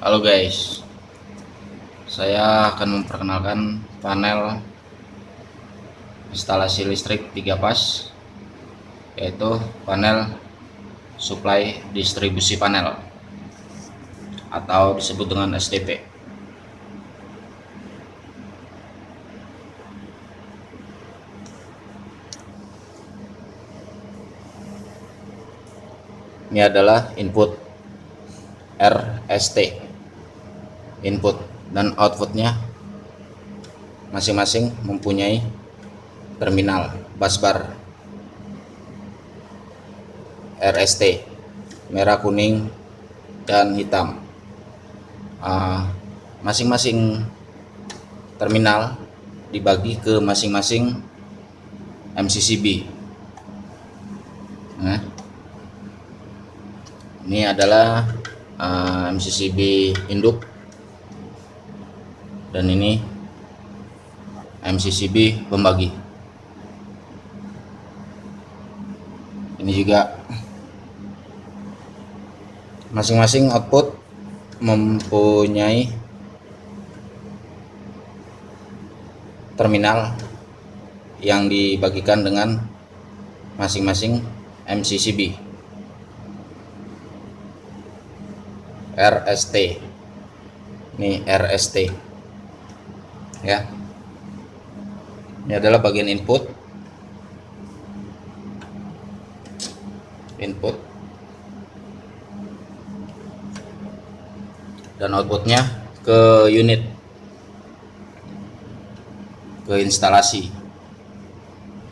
Halo guys, saya akan memperkenalkan panel instalasi listrik 3 fase, yaitu panel supply distribusi panel atau disebut dengan SDP. Ini adalah input RST, input dan outputnya masing-masing mempunyai terminal busbar RST merah, kuning, dan hitam. Masing-masing terminal dibagi ke masing-masing MCCB. Nah, ini adalah MCCB induk, dan ini MCCB pembagi. Ini juga masing-masing output mempunyai terminal yang dibagikan dengan masing-masing MCCB RST. Ini RST ya. Ini adalah bagian input dan outputnya ke unit, ke instalasi.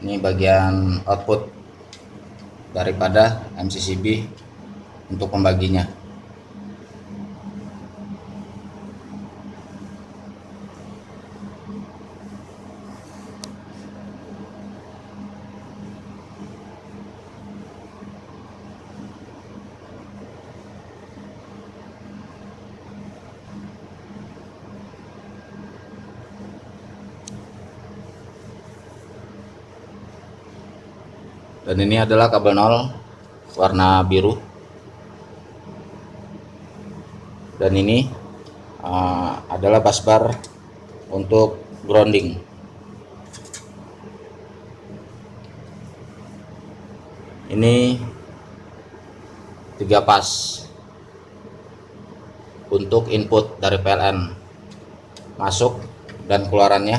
Ini bagian output daripada MCCB untuk pembaginya. Dan ini adalah kabel 0 warna biru, dan ini adalah busbar untuk grounding. Ini 3 pas untuk input dari PLN masuk dan keluarannya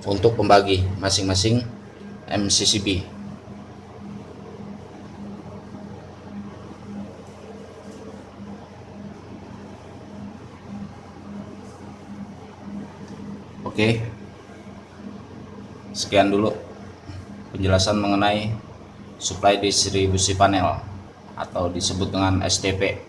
untuk pembagi masing-masing MCCB. Oke, sekian dulu penjelasan mengenai supply distribusi panel atau disebut dengan SDP.